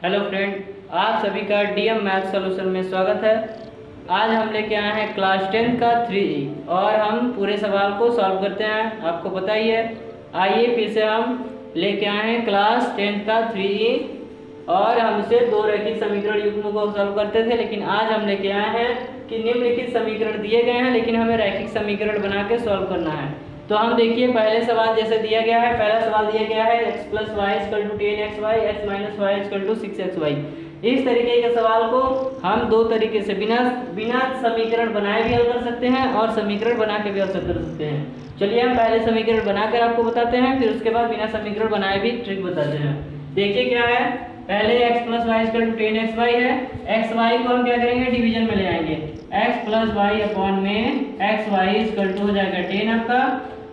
Hello friend, आप सभी का डीएम मैथ सॉल्यूशन में स्वागत है। आज हम लेके आए हैं क्लास 10 का 3E और हम पूरे सवाल को सॉल्व करते हैं। आपको पता ही है। आइए फिर से हम लेके आए हैं क्लास 10 का 3E और हमसे दो रैखिक समीकरण युग्मों को सॉल्व करते थे, लेकिन आज हम लेके आए हैं कि निम्नलिखित समीकरण दिए गए हैं लेकिन हमें रैखिक समीकरण बना के सॉल्व करना है। तो हम देखिए पहले सवाल जैसे दिया गया है, पहला सवाल दिया गया है x + y = 10xy, x - y = 6xy। इस तरीके के सवाल को हम दो तरीके से बिना समीकरण बनाए भी हल कर सकते हैं और समीकरण बना के भी हल कर सकते हैं। चलिए हम पहले समीकरण बनाकर आपको बताते हैं, फिर उसके बाद बिना समीकरण बनाए भी ट्रिक बताते हैं। देखिए क्या है, पहले x + y = 10xy है। xy को हम क्या करेंगे, डिवीजन में ले आएंगे। x + y अपॉन में xy हो जाएगा 10 आपका,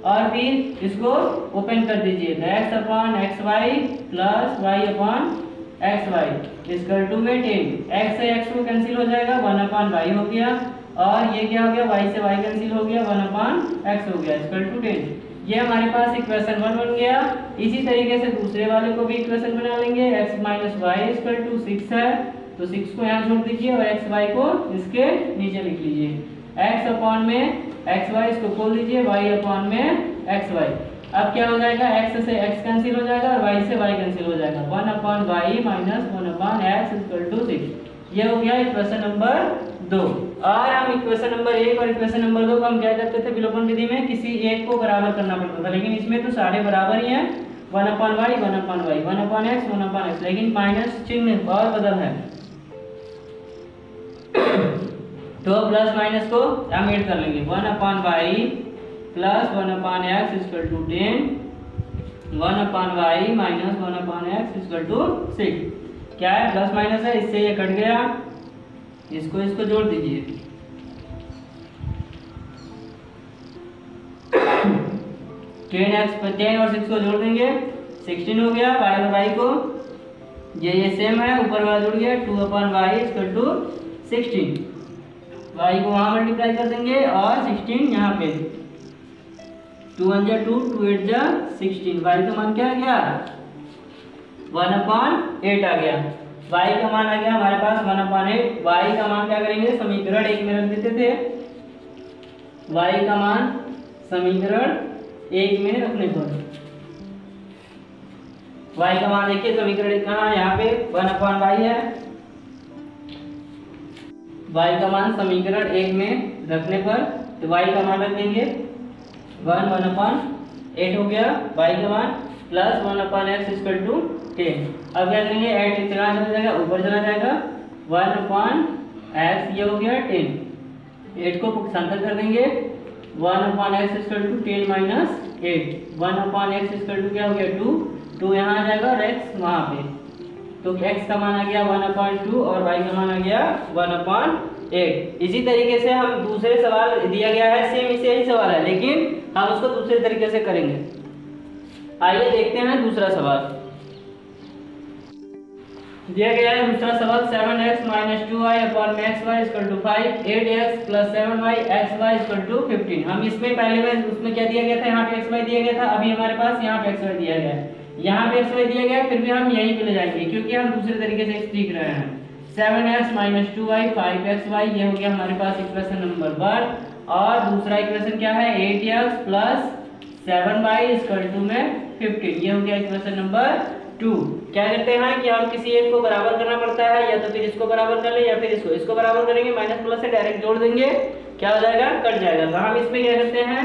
और फिर इसको ओपन कर दीजिए तो x upon xy plus y upon xy equal to में 10। x से x को कैंसिल हो जाएगा, 1 अपॉन y हो गया, और ये क्या हो गया, y से y कैंसिल हो गया, 1 अपॉन x हो गया इक्वल टू 10। ये हमारे पास इक्वेशन 1 बन गया। इसी तरीके से दूसरे वाले को भी इक्वेशन बना लेंगे। x - y इक्वल टू 6 है, तो 6 को यहाँ छोड़ दीजिए और xy को इसके नीचे लिख लीजिए। x अपॉन में xy इसको खोल दीजिए, y अपॉन में xy। अब क्या हो जाएगा, x से x कैंसिल हो जाएगा और y से y कैंसिल हो जाएगा। 1 upon y minus 1 upon x equal to 6। ये हो गया इक्वेशन नंबर 2। और हम इक्वेशन नंबर 1 और इक्वेशन नंबर 2 को हम क्या करते थे, विलोपन विधि में किसी एक को बराबर करना पड़ता था, लेकिन इसमें तो सारे बराबर ही हैं। 1 upon y 1 upon y, 1 upon x 1 upon x, लेकिन माइनस चिन्ह और बदल है तो प्लस माइनस को हम ऐड कर लेंगे। 1 upon y plus 1 upon x equal to 10, 1 upon y minus 1 upon x equal to 6। क्या है, प्लस माइनस है, इससे ये कट गया, इसको जोड़ दीजिए। 10 और 6 को जोड़ देंगे, 16 हो गया। y और y को ये सेम है, ऊपर वाला जुड़ गया। 2 upon y equal to 16। y को वहां मल्टीप्लाई कर देंगे और 16 यहाँ पे। 2 1 जा 2, 2 8 जा 16। y का मान क्या आ गया, 1 अपॉन 8 आ गया। y का मान आ गया हमारे पास 1 अपॉन 8। y का मान क्या करेंगे, समीकरण 1 में रख देते थे। y का मान समीकरण 1 में रखने पर y का मान देखिए, समीकरण 1 कहाँ है, यहाँ पे 1 अपॉन y है। y का मान समीकरण 1 में रखने पर तो y का मान रख देंगे 1 अपॉन 8 हो गया। y का मान plus 1 upon x equal to 10। अब क्या करेंगे, 8 इतना चला जाएगा, ऊपर चला जाएगा। 1 अपॉन x ये हो गया 10। 8 को पक्षांतर कर देंगे। 1 upon x equal to 10 minus 8। 1 upon x equal to क्या हो गया 2, 2 यहाँ आ जाएगा और x वहाँ पे, तो x का मान आ गया 1/2 और y का मान आ गया 1/8। इसी तरीके से हम दूसरे सवाल दिया गया है, सेम इसे ही सवाल है, लेकिन हम उसको दूसरे तरीके से करेंगे। आइए देखते हैं दूसरा सवाल। दिया गया है दूसरा सवाल, 7x - 2y upon xy equal to 5, 8x + 7y xy equal to 15। हम इसमें पहले में उसमें क्या दिया गया था, यहाँ पे xy दिया गया था, अभी हमारे पास यहाँ पे xy दिया गया है। यहाँ पे xy दिया गया, फिर भी हम यहीं पे ले जाएंगे क्योंकि हम दूसरे तरीके से सीख रहे हैं। 7x - 2y 5xy, ये हो गया हमारे पास इक्वेशन नंबर 1। और दूसरा इक्वेशन क्या है, 8x + 7y इक्वल टू में 15, ये हो गया इक्वेशन नंबर 2। क्या करते हैं कि हम किसी एक को बराबर करना पड़ता है, या तो फिर इसको बराबर कर ले या फिर इसको बराबर करेंगे, माइनस प्लस से डायरेक्ट जोड़ देंगे, क्या हो जाएगा, कट जाएगा। तो हम इसमें क्या करते हैं,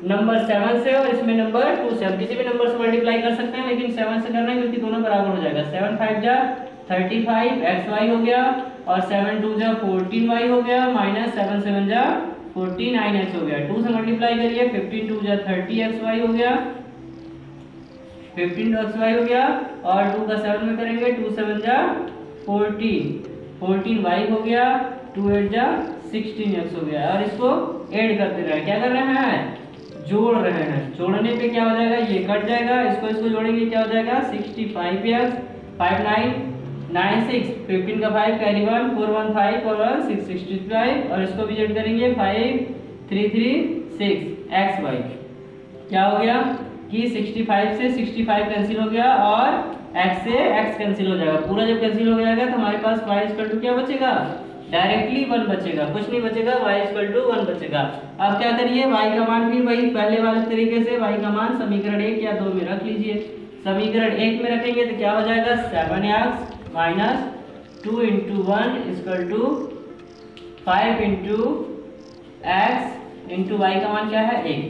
नंबर 7 से और इसमें नंबर 2 से, हम किसी भी नंबर से मल्टीप्लाई कर सकते हैं, लेकिन 7 से करना है क्योंकि दोनों बराबर हो जाएगा। 7 5 जा 35 xy हो गया, और 7 2 जा 14y हो गया, माइनस 7 7 जा 49x हो गया। 2 से मल्टीप्लाई करिए, 15 2 जा 30xy हो गया, 15xy हो गया, और 2 का 7 में करेंगे, 2 7 जा 14y हो गया, 2 8 जा 16x हो गया। और इसको ऐड करते रहे, क्या कर रहे हैं, जोड़ रहे हैं। जोड़ने पे क्या हो जाएगा, ये कट जाएगा, इसको जोड़ेंगे, क्या हो जाएगा 65x 5 9 9 6, 15 का 5 कैरी 1 4 1 5 4 1 6 65, और इसको भी जोड़ करेंगे 5 3 3 6 xy। क्या हो गया कि 65 से 65 कैंसिल हो गया और x से x कैंसिल हो जाएगा, पूरा जब कैंसिल हो जाएगा तो हमारे पास y इक्वल टू क्या बचेगा, डायरेक्टली 1 बचेगा, कुछ नहीं बचेगा, y इक्वल टू 1 बचेगा। अब क्या करिए, y का मान भी वही पहले वाले तरीके से y का मान समीकरण 1 या 2 में रख लीजिए। समीकरण 1 में रखेंगे तो क्या हो जाएगा, 7x minus 2 into 1 equal to 5 into x into y का मान क्या है 1,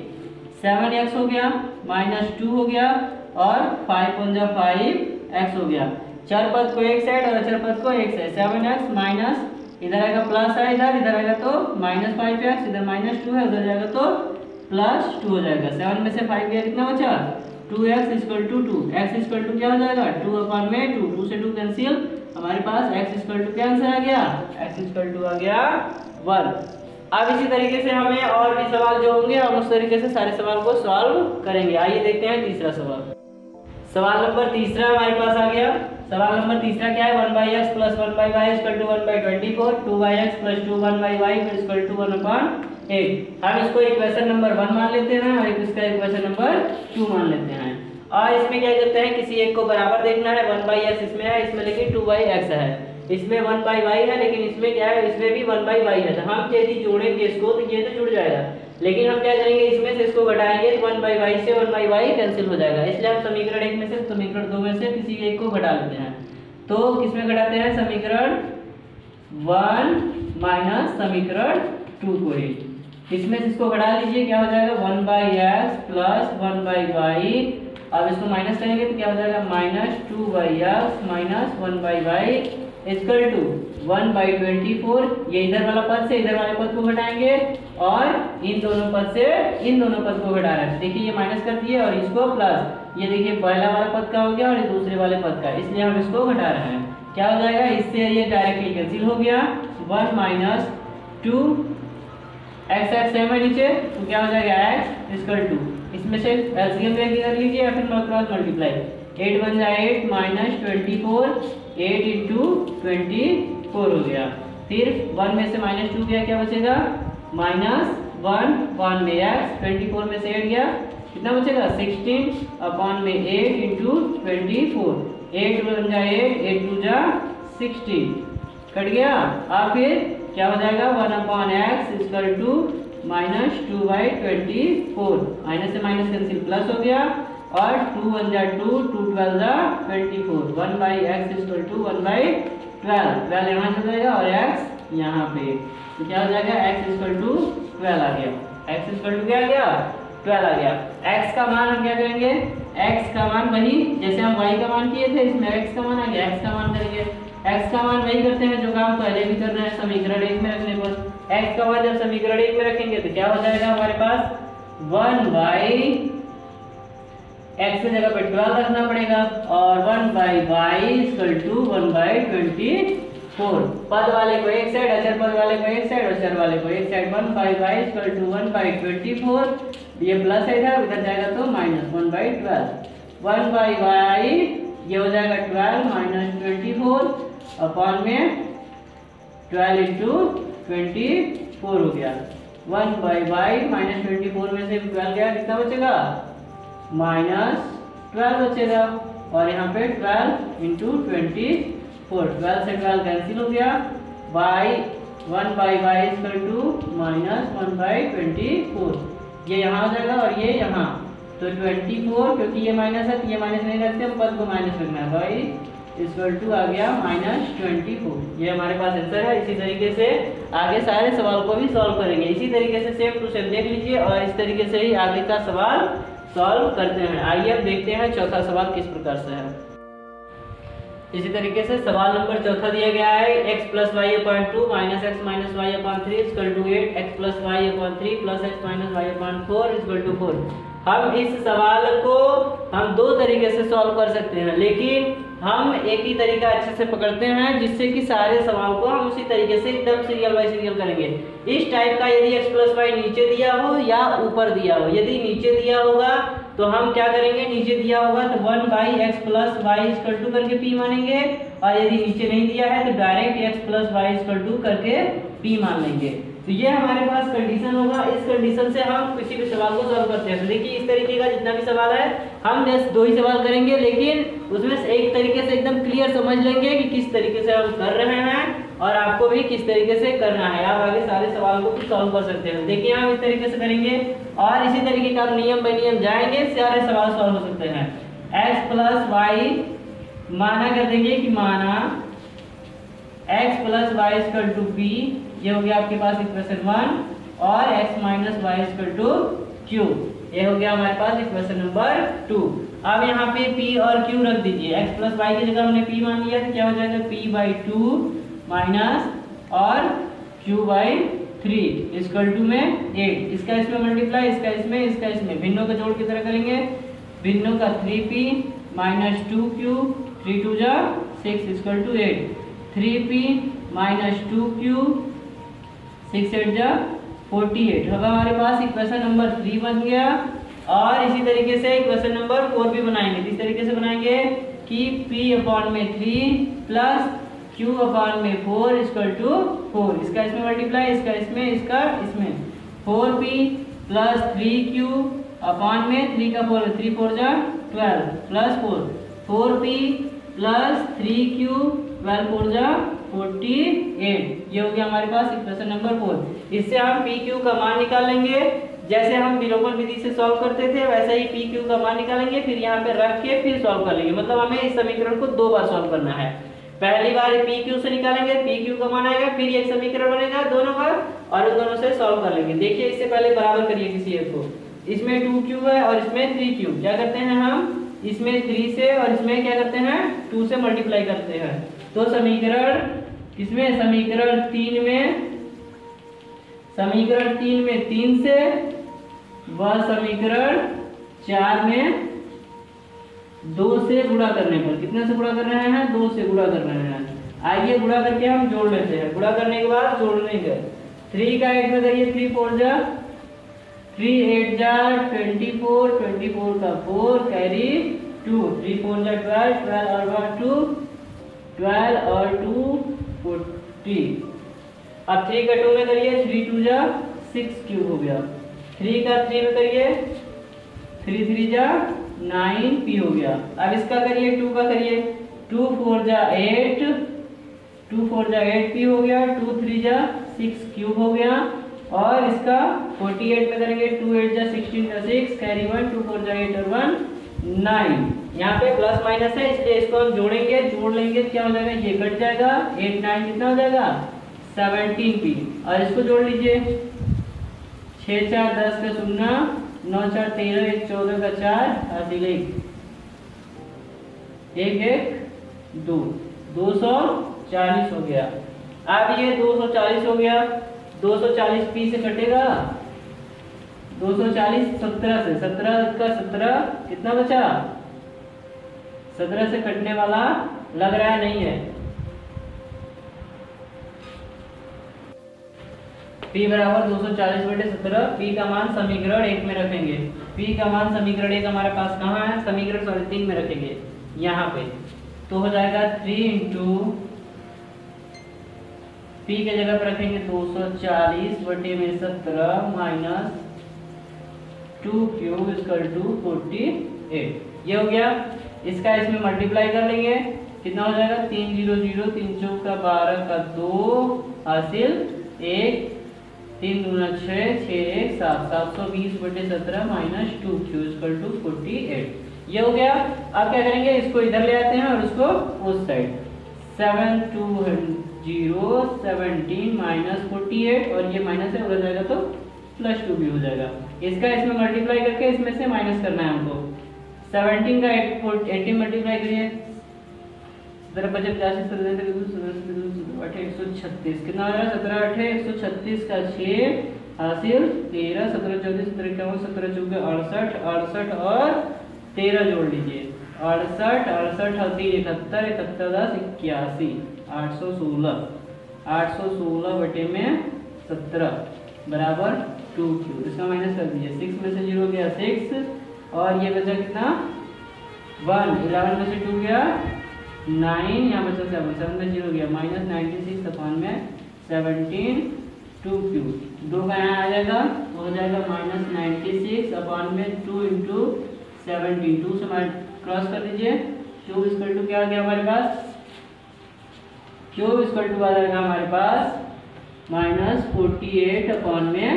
7x हो गया माइनस 2 हो गया और 5 × 5x हो गया। चर पद को एक साइड और अचर पद को एक साइड, 7x माइनस इधर आएगा प्लस है, इधर आएगा तो माइनस 5x, इधर माइनस 2 है, उधर जाएगा तो प्लस 2 हो जाएगा। 7 में से 5 गया, कितना बचा 2x equal to 2, x equal to क्या हो जाएगा 2/2, 2 से 2 कैंसिल, हमारे पास x इक्वल टू क्या आंसर आ गया, x इक्वल टू आ गया 1। अब इसी तरीके से हमें और भी सवाल जो होंगे हम उस तरीके से सारे सवाल को सॉल्व करेंगे। आइए देखते हैं तीसरा सवाल। सवाल नंबर तीसरा हमारे पास आ गया। सवाल नंबर तीसरा क्या है, 1/x + 1/y equal to 1/24, 2y(x + 2 1y) equal to 1/8। हम इसको इक्वेशन नंबर 1 मान लेते हैं और इसका इक्वेशन नंबर 2 मान लेते हैं। और इसमें क्या करते हैं, किसी एक को बराबर देखना है, 1/x इसमें है, इसमें लेकिन 2/x है, इसमें 1/y है, लेकिन इसमें क्या है, इसमें भी 1/y है। तो हम यदि जोड़ेंगे इसको तो ये तो जुड़ जाएगा, लेकिन हम क्या करेंगे, इसमें से इसको घटाएंगे तो 1/y से 1/y कैंसिल हो जाएगा। इसलिए हम समीकरण 1 में से समीकरण 2 में से किसी एक को घटा लेते हैं। तो किसमें घटाते हैं, समीकरण 1 माइनस समीकरण 2 को ही, इसमें से इसको घटा लीजिए, क्या हो जाएगा 1/x + 1/y। अब इसको माइनस करेंगे तो क्या हो जाएगा -2/x minus 1/y equal to 1/24। ये इधर वाला पद से इधर वाले पद को घटाएंगे और इन दोनों पद से इन दोनों पद को घटा रहे हैं। देखिए ये माइनस कर दिए और इसको प्लस, ये देखिए पहला वाला पद का हो गया और ये दूसरे वाले पद का, इसलिए हम इसको घटा रहे हैं। क्या हो जाएगा, इससे ये डायरेक्टली कैंसिल हो गया, 1 - 2 x सेम है नीचे, तो क्या हो जाएगा x इक्वल टू, इसमें से एलसीएम लेके कर लीजिए या फिर क्रॉस मल्टीप्लाई, 8 बन जाए 8 माइनस 24, 8 इंटू 24 हो गया। फिर 1 में से -2 गया, क्या बचेगा -1 1 में x, 24 में से 8 गया, कितना बचेगा 16/8 इंटू 24, 8 बन जाए 8, 8 2 जा 16 कट गया। अब फिर क्या हो जाएगा 1/x इक्वल टू -2/24, माइनस से माइनस कैंसिल, प्लस हो गया और 2 1 जा 2, 2 12 जा 24, 1/x इक्वल टू 1/12, 12 यहाँ चल जाएगा और x यहाँ पे, तो क्या हो जाएगा x इक्वल टू 12 आ गया, x इक्वल टू क्या आ गया 12 आ गया। x का मान हम क्या करेंगे, x का मान वही जैसे हम y का मान किए थे, इसमें x का मान आ गया, x का मान करेंगे, x का मान वही करते हैं जो काम पहले भी कर रहे हैं समीकरण 1 में रखने पर। x का मान जब समीकरण 1 में रखेंगे तो क्या हो जाएगा हमारे पास 1/x की जगह पे 12 रखना पड़ेगा और 1/y इक्वल टू 1/24। पद वाले को एक साइड, अचर पद वाले को एक साइड और चर वाले को एक साइड, 1/y इक्वल टू 1/24, ये प्लस है इधर, उधर जाएगा तो -1/12, 1/y ये हो जाएगा 12 माइनस 24 अपॉन में 12 इंटू 24 हो गया, 1/y -24 में से 12 गया, कितना बचेगा -12 बचेगा और यहाँ पे 12 इंटू 24, 12 से 12 कैंसिल हो गया, y 1/y इक्वल टू -1/24, ये यहाँ हो जाएगा और ये यहाँ, तो 24 क्योंकि ये माइनस है तो ये माइनस नहीं रखते, हम पद को माइनस रखना है, y इक्वल टू आ गया -24। ये हमारे पास आंसर है। इसी तरीके से आगे सारे सवाल को भी सॉल्व करेंगे, इसी तरीके से सेम टू सेम देख लीजिए और इस तरीके से ही आगे का सवाल सॉल्व करते हैं। आइए अब देखते हैं चौथा सवाल किस प्रकार से है। इसी तरीके से सवाल नंबर चौथा दिया गया है, x + y/2 - x - y/3 equal to 8, x + y/3 + x - y/4 equal to 4। हम इस सवाल को हम दो तरीके से सॉल्व कर सकते हैं, लेकिन हम एक ही तरीका अच्छे से पकड़ते हैं जिससे कि सारे सवाल को हम उसी तरीके से एकदम सीरियल बाय सीरियल करेंगे। इस टाइप का यदि x + y नीचे दिया हो या ऊपर दिया हो, यदि नीचे दिया होगा तो हम क्या करेंगे, नीचे दिया होगा तो 1/x + y इक्वल टू करके p मानेंगे और यदि नीचे नहीं दिया है तो direct x + y equal to करके p मान लेंगे। तो ये हमारे पास कंडीशन होगा। इस कंडीशन से हम किसी भी सवाल को सॉल्व करते हैं। तो देखिए इस तरीके का जितना भी सवाल है हम बस 2 ही सवाल करेंगे, लेकिन उसमें से एक तरीके से एकदम क्लियर समझ लेंगे कि किस तरीके से हम कर रहे हैं और आपको भी किस तरीके से करना है। आप आगे सारे सवाल को भी सॉल्व कर सकते हैं। देखिए हम इस तरीके से करेंगे और इसी तरीके का नियम बाय नियम जाएंगे, सारे सवाल सॉल्व हो सकते हैं। x + y माना कर देंगे कि माना x + y = b, ये हो गया आपके पास इक्वेशन 1, और x - y = q, ये हो गया हमारे पास इक्वेशन नंबर 2। अब यहाँ पे p और q रख दीजिए। x + y की जगह हमने p मान लिया तो क्या हो जाएगा p/2 माइनस और q/3 = में 8। इसका इसमें मल्टीप्लाई, इसका इसमें, इसका इसमें, भिन्नों का जोड़ की तरह करेंगे। भिन्नों का 3p - 2q, 3 2 जा 6 = 8, 3p - 2q, 6 8 जा 48। अब हमारे पास इक्वेशन नंबर 3 बन गया। और इसी तरीके से इक्वेशन नंबर 4 भी बनाएंगे। इस तरीके से बनाएंगे कि p/3 प्लस q/4 = 4। इसका इसमें मल्टीप्लाई, इसका इसमें, इसका इसमें, 4p + 3q/में 3 का 4, 3 4 जा 12 प्लस 4, 4p + 3q 12 4 जा 48। ये हो गया हमारे पास इक्वेशन नंबर 4। इससे हम पी क्यू का मान निकाल लेंगे। जैसे हम विलोपन विधि से सॉल्व करते थे वैसे ही पी क्यू का मान निकालेंगे, फिर यहाँ पे रख के फिर सॉल्व कर लेंगे। मतलब हमें इस समीकरण को 2 बार सॉल्व करना है। पहली बार पी क्यू से निकालेंगे, पी क्यू का मान आएगा, फिर एक समीकरण बनेगा दोनों का और उन दोनों से सॉल्व कर लेंगे। देखिए इससे पहले बराबर करिए किसी एक को। इसमें 2q है और इसमें 3q। क्या करते हैं हम इसमें 3 से और इसमें क्या करते हैं 2 से मल्टीप्लाई करते हैं। तो समीकरण इसमें समीकरण 3 में 3 से व समीकरण 4 में 2 से गुणा करने पर, कितने से गुणा कर रहे हैं 2 से गुणा कर रहे हैं। आइए गुणा करके हम जोड़ लेते हैं। गुणा करने के बाद जोड़ लेंगे। 3 का 8 में करिए, 3 4 जा 3 8 जा 24, 24 का 4 कैरी 2, 3 4 जा 12, 12 और 2 12 और 2 40। अब 3 का 2 में करिए, 3 2 जा 6 क्यूब हो गया। 3 का 3 में करिए, 3 3 जा 9 p हो गया। अब इसका करिए 2 का करिए, 2 4 जा 8, 2 4 जा 8 p हो गया। 2 3 जा 6 क्यूब हो गया। और इसका 48 में करेंगे, 2 8 जा 16 का 6 कैरी 1, 2 4 जा 8 और 1 9। यहाँ पे प्लस माइनस है इसलिए इसको हम जोड़ेंगे, जोड़ लेंगे क्या हो जाएगा, ये कट जाएगा। 8 9 कितना हो जाएगा 17p। और इसको जोड़ लीजिए, 6 4 10 का 0, 9 4 13, 1 14 का 4, हासिल 1 1 2, 240 हो गया। अब ये 240 हो गया। 240 p से कटेगा 240 17 से, 17 का 17 कितना बचा 17 से कटने वाला लग रहा है, नहीं है। p बराबर 240/17। p का मान समीकरण 1 में रखेंगे। p का मान समीकरण 1 हमारे पास कहाँ है, समीकरण 3 में रखेंगे यहाँ पे। तो हो जाएगा 3 इंटू p के जगह पर रखेंगे 240/17 माइनस 2q = 48। ये हो गया। इसका इसमें मल्टीप्लाई कर लेंगे, कितना हो जाएगा 3 0 0, 3 4 का 12 का 2 हासिल 1, 3 दूना 6 6 1 7, 720/17 माइनस 2q = 48। ये हो गया। अब क्या करेंगे, इसको इधर ले आते हैं और इसको उस साइड। 7 2 0 17 माइनस 48 और ये माइनस है, उधर जाएगा तो +2 भी हो जाएगा। इसका इसमें मल्टीप्लाई करके इसमें से माइनस करना है हमको। 17 का 18 मल्टीप्लाई करिए, 17 50 136 कितना आ रहा है, 17 8 136 का 6 हासिल 13, 17 14 17 51 17 14 68 68 और 13 जोड़ लीजिए, 68 68 71 71 10 81 816 816/17 बराबर 2q। इसका माइनस कर दीजिए, 6 में से 0 गया 6 और ये बचा कितना 1, 11 में से 2 गया 9, यहाँ बचा 7 7 में 0 गया -96/17 2 क्यूब, 2 का यहाँ आ जाएगा तो हो जाएगा -96 अपॉन में 2 इंटू 17, 2 से क्रॉस कर दीजिए। क्यूब इक्वल टू क्या आ गया हमारे पास, क्यूब इक्वल टू आ जाएगा हमारे पास -48 अपॉन में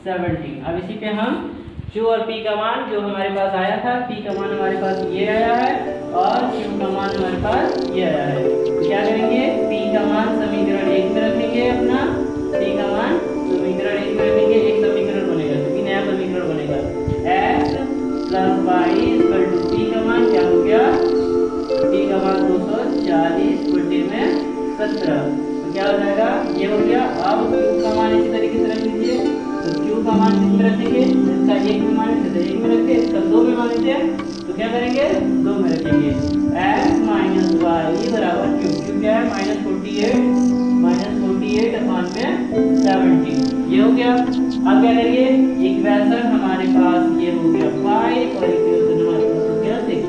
70। अब इसी पे हम Q और P का मान जो हमारे पास आया था, P का मान हमारे पास ये आया है और Q का मान हमारे पास ये आया है। तो क्या करेंगे, P का मान समीकरण 1 में रखेंगे अपना, P का मान समीकरण 1 में रखेंगे, एक समीकरण बनेगा क्योंकि नया समीकरण बनेगा। x plus y equal to P का मान क्या हो गया, P का मान 240 बटे में 17, तो क्या हो जाएगा ये हो गया। अब Q का मान इसी तरीके से रख लीजिए, तो Q का मान किस में रखेंगे, इसका 1 में मान लेते हैं, 1 में रखते हैं, इसका 2 में मान लेते हैं, तो क्या करेंगे 2 में रखेंगे। x माइनस वाई बराबर Q, Q क्या है -48 अपॉन में 70, ये हो गया। अब क्या करिए, इक्वेशन हमारे पास ये हो गया 5 और इक्वेशन हमारे पास हो गया 6,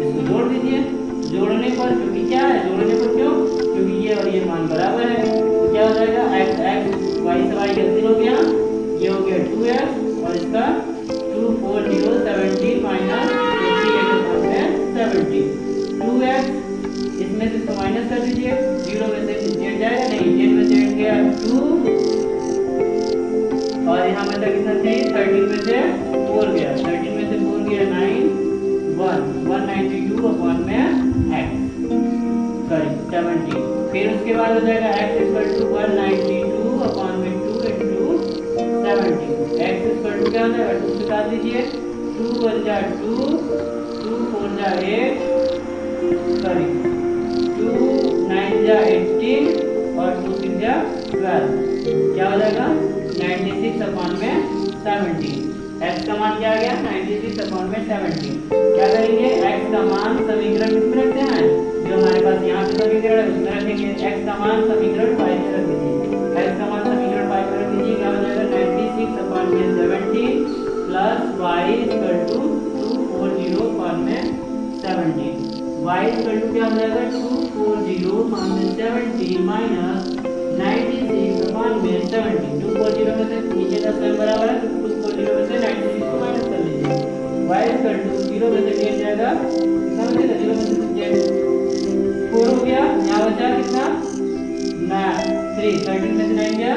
इसको जोड़ दीजिए। जोड़ने पर क्योंकि क्या है, जोड़ने पर क्यों, क्योंकि ये और ये मान बराबर है, तो क्या हो जाएगा x y से y कैंसिल हो गया, ये हो गया 2x और इसका 24070 माइनस 70, 2x इसमें से इसको माइनस कर दीजिए, 0 में से जेड जाएगा नहीं, जेड में जेड गया 2 और यहाँ में था कितना 3, 13 में से 4 गया, 13 में से 4 गया 9, 192 अपॉन में x सॉरी 70। फिर उसके बाद हो जाएगा x इक्वल टू 192 अपॉन में 2 इंटू 70, x इक्वल टू क्या हो जाएगा 2 से काट दीजिए, 2 1 जा 2, 2 4 जा 8 सॉरी 2 9 जा 18 और 2 6 जा 12, क्या हो जाएगा 96 अपॉन में 70। x का मान क्या आ गया 96 अपॉन में 70। क्या करेंगे, x का मान समीकरण किसमें रखते हैं, जो हमारे पास यहाँ पे समीकरण है उसमें रखेंगे। x का मान समीकरण 5 में रख दीजिए, x का मान समीकरण 5 में रख दीजिए, क्या हो जाएगा 96 अपॉन में 70 plus y equal to 240 upon में 70, y इक्वल टू क्या हो जाएगा 240 अपॉन में 70 माइनस 96 अपॉन में 70, 240 में से नीचे का स्वयं बराबर है, 240 में से 96 को माइनस कर लीजिए, y इक्वल टू 0 में से जेड जाएगा, कितना बचेगा 0 में से जेड 4 हो गया, यहाँ बचा कितना 3, 13 में से 9 गया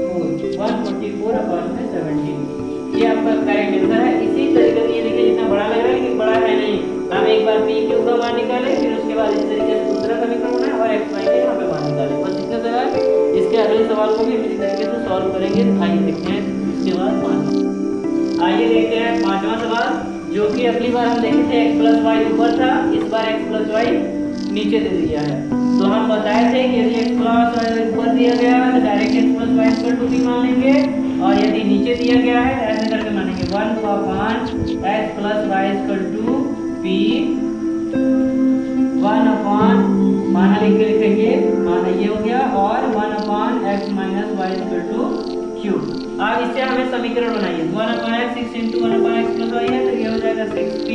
4, 144 अपॉन में 70, ये आपका करेक्ट आंसर है। इसी तरीके से ये देखिए जितना बड़ा लग रहा है लेकिन बड़ा है नहीं, हम एक बार p q का मान निकालें, फिर उसके बाद इस तरीके से दूसरा समीकरण बनाएं और x y के यहाँ पे मान निकालें, बस इतना सा है। इसके अगले सवाल को भी इसी तरीके से सॉल्व करेंगे। आइए देखते हैं इसके बाद आइए देखते हैं पांचवा सवाल, जो कि अगली बार हम देखे थे x प्लस वाई ऊपर था, इस बार x प्लस वाई नीचे दे दिया है। तो हम बताए थे कि यदि x प्लस वाई ऊपर दिया गया है तो direct x plus y equal to p मान लेंगे, और यदि नीचे दिया गया है तो ऐसे करके मानेंगे 1 upon x plus y equal to p, 1 upon माना लिख के लिखेंगे, माना ये हो गया, और 1 upon x minus y equal to q। अब इससे हमें समीकरण बनाइए, 1 upon x 6 into 1 upon x plus y है, तो ये हो जाएगा 6p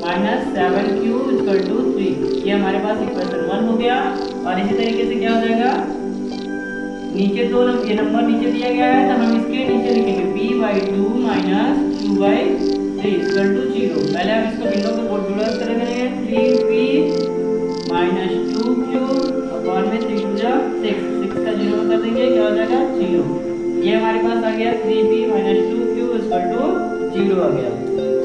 minus 7q equal to 3, ये हमारे पास इक्वेशन 1 हो गया। और इसी तरीके से क्या हो जाएगा, नीचे दो ये नंबर नीचे दिया गया है तो हम इसके नीचे लिखेंगे p/2 minus q/3 equal to 0। पहले हम इसको बिंदु के बोर्ड जुड़ा करेंगे, 3p माइनस 2q अपॉन में 3 2 जा 6 का 0 कर देंगे, क्या हो जाएगा 0। ये हमारे पास आ गया 3p minus 2q equal to 0 आ गया।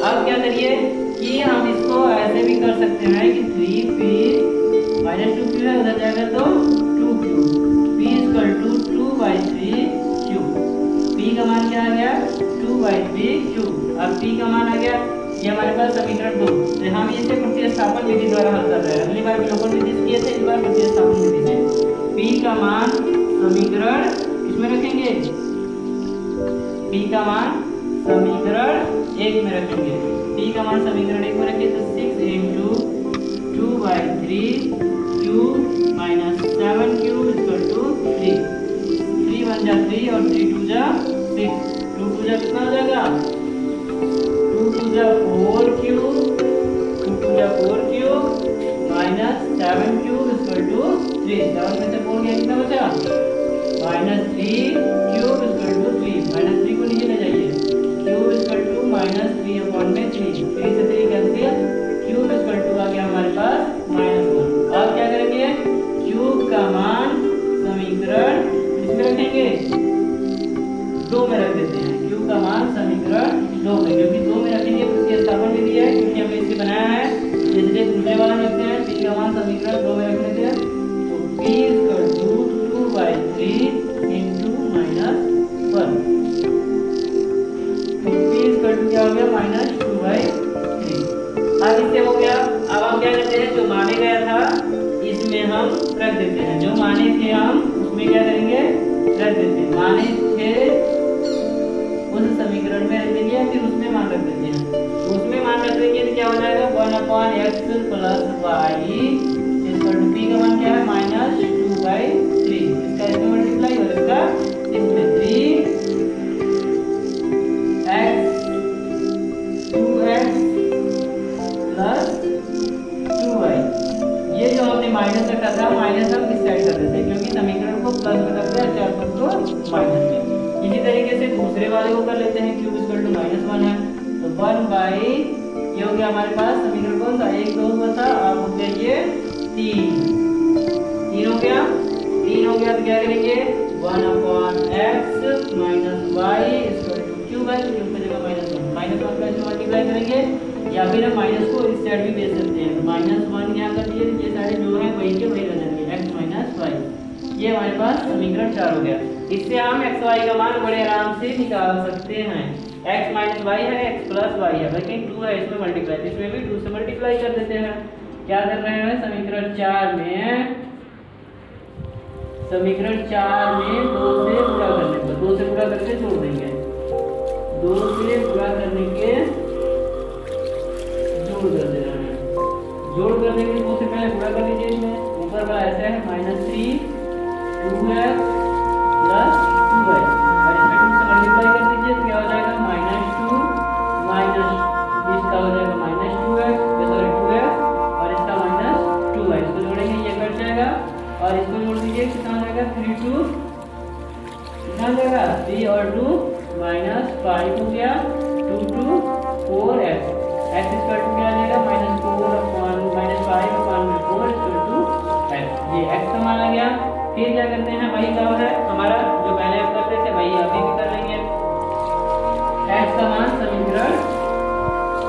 अब क्या करिए कि हम इसको ऐसे भी कर सकते हैं कि 3p माइनस 2q है, उधर जाएगा तो 2q, p equal to 2/3q, p का मान क्या आ गया 2/3q। अब p का मान आ गया, ये हमारे पास समीकरण 2, तो हम इसे प्रतिस्थापन विधि द्वारा हल कर रहे हैं। अगली बार विलोपन विधि से किए थे, इस बार प्रतिस्थापन विधि से। p का मान समीकरण किसमें रखेंगे, p का मान समीकरण 1 में रखेंगे, p का मान समीकरण 1 में रखेंगे, तो 6 into 2/3q minus 7q equal to 3, 3 1 जा 3 और 3 2 जा 6, 2 2 जा कितना हो जाएगा 2 2 जा 4q, 2 2 जा 4q minus 7q equal to 3, 7 में से 4 गया कितना बचा -3q 3/3 3 से 3 कैंसिल, क्यूब इक्वल टू आ गया हमारे पास -1। अब क्या करेंगे, क्यूब का मान समीकरण इसमें रखेंगे 2 में रख देते हैं। क्यूब का मान समीकरण 2 में, क्योंकि 2 में रखेंगे प्रतिस्थापन भी दिया है क्योंकि हमने इसे बनाया है, इसलिए दूसरे वाला रखते हैं। p का मान समीकरण 2 में रख देते हैं, तो p इक्वल टू 2/3 into -1। तो p इक्वल टू क्या हो गया, -2/3। अब इससे हो गया। अब हम क्या करते हैं, जो माने गया था इसमें हम रख देते हैं, जो माने थे हम उसमें क्या करेंगे, रख देते हैं। माने थे उस समीकरण में रख देंगे, फिर उसमें मान रख देते हैं। तो उसमें मान रख देंगे तो क्या हो जाएगा, 1/x + y equal to p का मान क्या है, -2/3। इसका इसमें मल्टीप्लाई और इसका इसमें 3x 2x + 2y। ये जो हमने माइनस रखा था, माइनस हम इस साइड कर देते हैं क्योंकि समीकरण को प्लस में रखते हैं, चार पद को माइनस में। इसी तरीके से दूसरे वाले को कर लेते हैं, क्यूब इक्वल टू -1 है, तो 1 ये हो गया हमारे पास समीकरण कौन सा, 1 2 हुआ था, अब हो गया ये 3 हो गया। 3 हो गया तो क्या करेंगे, 1/x - y equal two cube है, क्यूब की जगह -1 का इसमें मल्टीप्लाई करेंगे, या फिर हम माइनस को इस साइड भी भेज सकते हैं। तो -1 यहाँ कर दिए, ये सारे जो है वही के वही रह जाएंगे, x - y। ये हमारे पास समीकरण 4 हो गया। इससे हम x y का मान बड़े आराम से निकाल सकते हैं। x - y है, x + y है, लेकिन 2 है इसमें मल्टीप्लाई, इसमें भी 2 से मल्टीप्लाई कर देते हैं। क्या कर रहे हैं, समीकरण 4 में 2 से गुणा करने पर, 2 से गुणा करके छोड़ देंगे, 2 से गुणा करने के जोड़ कर दे रहे हैं। जोड़ करने के 2 से पहले गुणा कर लीजिए, इसमें ऊपर वाला ऐसे है -3 2x + 2y, और इसमें 2 से मल्टीप्लाई कर दीजिए तो क्या हो जाएगा, -2 इसका हो जाएगा -2x, सॉरी 2x, और इसका -2y, इसको जोड़ेंगे ये कट जाएगा, और इसको जोड़ दीजिए कितना हो जाएगा, 3 2 कितना हो जाएगा, 3 और 2 -5 हो गया, 2 2 4x, x इक्वल टू क्या आ जाएगा, -5/4 इक्वल टू x। ये x का मान आ गया। फिर क्या करते हैं, वही काम है हमारा जो पहले हम करते थे वही अभी भी कर लेंगे। x का मान समीकरण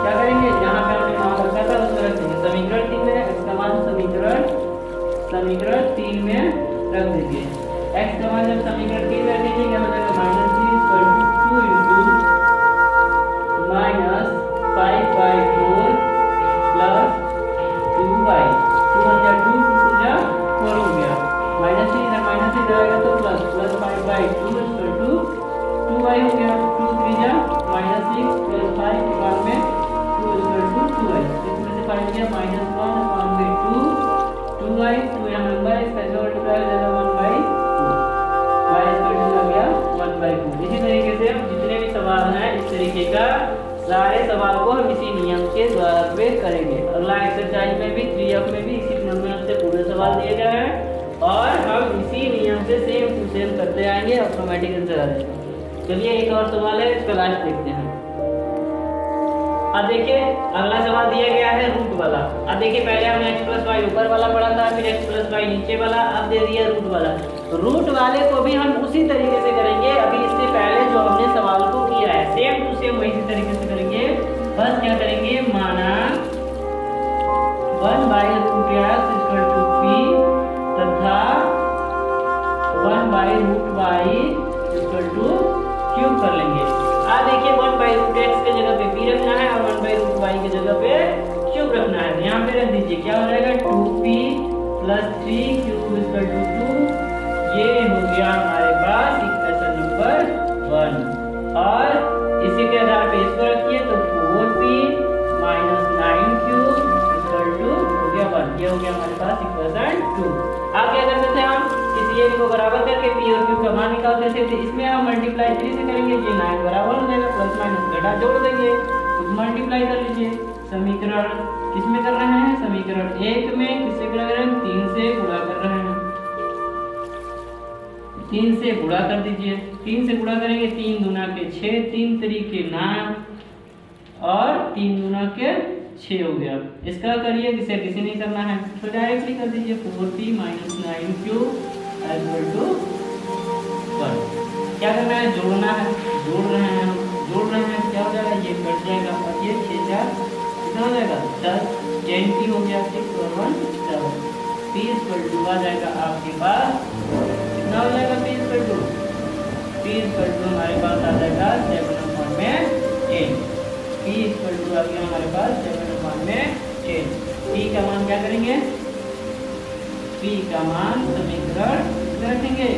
क्या करेंगे, जहाँ पे हमने मान रखा था उसमें रख देंगे, समीकरण 3 में x का मान समीकरण 3 में रख देंगे। x का मान जब समीकरण 3 में रखेंगे क्या हो जाएगा, -3 इक्वल टू 2 into -5/4 + 2y, 2 1 जा 2 2 जा 4 हो गया, -3 इधर माइनस इधर आएगा तो प्लस 5/2 इक्वल टू 2y हो गया, 2 3 जा -6 + 5 1 में 2 इक्वल टू 2y, इसमें से 5 गया -1/2 2y, 2 यहाँ नंबर इसका मल्टीप्लाई हो जाएगा 1/4, y इक्वल टू आ गया 1/4। इसी तरीके से हम जितने भी सवाल हैं इस तरीके का सारे सवाल को हम इसी नियम के द्वारा पे करेंगे। अगला एक्सरसाइज में भी 3F में भी इसी नियम से पूरे सवाल दिए गए हैं और हम इसी नियम से सेम टू सेम करते आएंगे, ऑटोमेटिक आंसर आ जाएगा। चलिए एक और सवाल है, इसका लास्ट देखते हैं। अब देखिए अगला सवाल दिया गया है रूट वाला। अब देखिए पहले हमने x + y ऊपर वाला पढ़ा था, फिर x + y नीचे वाला, अब दे दिया रूट वाला। रूट वाले को भी हम उसी तरीके से करेंगे, अभी इससे पहले जो हमने सवाल को किया है सेम टू सेम वही तरीके से करेंगे। बस क्या करेंगे, माना 1/√x = p तथा 1/√y = क्यूब कर लेंगे। अब देखिए 1/√x के जगह पे p रखना है और 1/√y के जगह पे क्यूब रखना है। यहाँ पे रख दीजिए, क्या हो जाएगा 2p + 3 क्यूब = 2। ये हो गया हमारे पास इक्वेशन नंबर 1 और इसी के आधार पे इसको रखिए तो 4p - 9 क्यूब हो गया 1। ये हो गया हमारे पास इक्वेशन 2। अब क्या करते थे, हम किसी एक को बराबर करके p और q का मान निकालते थे, तो इसमें हम मल्टीप्लाई 3 से करेंगे, ये 9 बराबर हो जाएगा, प्लस माइनस घटा जोड़ देंगे, तो मल्टीप्लाई कर लीजिए। समीकरण किसमें कर रहे हैं, समीकरण 1 में किससे कर रहे हैं, 3 से गुणा कर रहे हैं, 3 से गुणा कर दीजिए। 3 से गुणा करेंगे, 3 दूना के 6, 3 तरीके 9 और 3 गुना के 6 हो गया। इसका करिए, इसे किसी नहीं करना है तो डायरेक्टली कर दीजिए 4p minus 9q equal to 1। क्या करना है, जोड़ना है, जोड़ रहे हैं हम, जोड़ रहे हैं, क्या हो जाएगा, ये कट जाएगा और ये 6 4 कितना हो जाएगा 10, 10p हो गया, 6 और 1 7। p इक्वल टू आ जाएगा आपके पास कितना हो जाएगा, p इक्वल टू हमारे पास आ जाएगा 7/10। p इक्वल टू आ गया हमारे पास 7/10। p का मान क्या करेंगे, p का मान समीकरण कितना रखेंगे,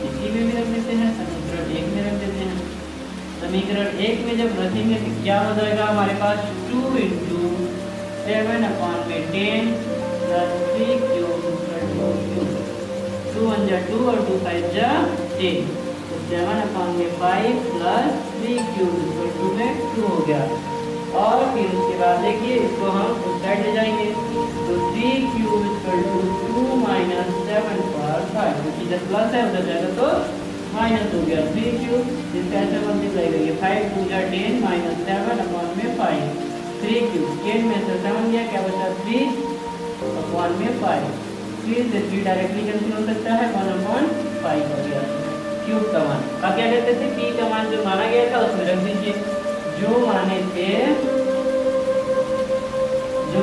इसी में भी रख देते हैं, समीकरण 1 में रख देते हैं। समीकरण 1 में जब रखेंगे तो क्या हो जाएगा हमारे पास 2 × 7/10 प्लस 3q इक्वल टू 2 1 जा 2 और 2 5 जा 10, तो 7/5 प्लस 3q इक्वल टू में 2 हो गया। और फिर उसके बाद देखिए इसको हम उस साइड ले जाएंगे तो 3q इक्वल टू 2 माइनस 7 पर 5, क्योंकि जब प्लस है उधर जाएगा तो माइनस हो गया 3q, जिसका ऐसे मल्टीप्लाई करिए 5 2 जा 10 माइनस 7/5, 3q 10 में से 7 गया, क्या बचा 3/5, 3 से 3 डायरेक्टली कैंसिल हो सकता है, 1/5 हो गया क्यूब का मान। अब क्या कहते थे, p का मान जो माना गया था उसमें रख दीजिए, जो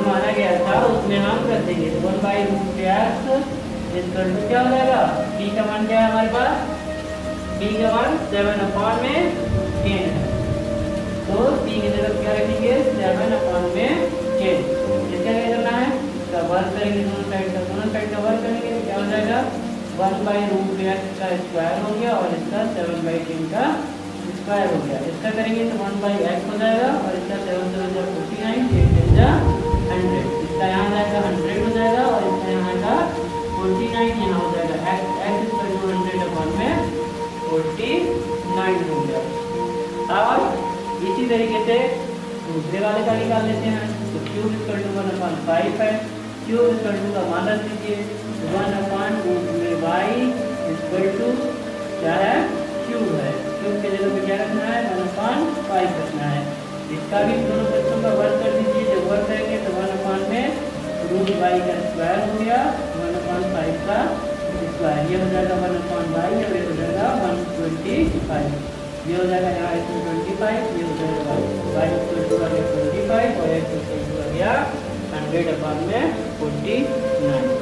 माना गया था उसमें हम रख देंगे 1/√x इक्वल टू क्या हो जाएगा, p का मान क्या है हमारे पास, p का मान 7/10 है, तो p की जगह क्या रखेंगे 7/10। इसका क्या करना है, इसका वर्ग करेंगे, दोनों साइड का वर्ग करेंगे तो क्या हो जाएगा 1/√x का स्क्वायर हो गया और इसका 7/10 का स्क्वायर हो गया। इसका करेंगे तो 1/x हो जाएगा और इसका 7 7 जा 49, 8 10 जा 100, इसका यहाँ जाएगा 100 हो जाएगा और इसका यहाँ का 49 यहाँ हो जाएगा, x इक्वल टू 100/49 हो गया। और इसी तरीके से दूसरे वाले का निकाल लेते हैं, तो क्यूब इक्वल टू 1/5 है, क्यूब इक्वल टू का मान रख दीजिए 1/y इक्वल टू क्या है, क्यूब है, क्यूब के जगह पे क्या रखना है 1/5 रखना है। इसका भी दोनों पक्षों का वर्ग कर दीजिए, जब वर्ग करेंगे तो 1/√y का स्क्वायर हो गया, 1/5 का स्क्वायर, ये हो जाएगा 1/y और ये हो जाएगा 125, ये हो जाएगा यहाँ 125, ये हो जाएगा y इक्वल टू 25 और x इक्वल टू आ गया 100/49।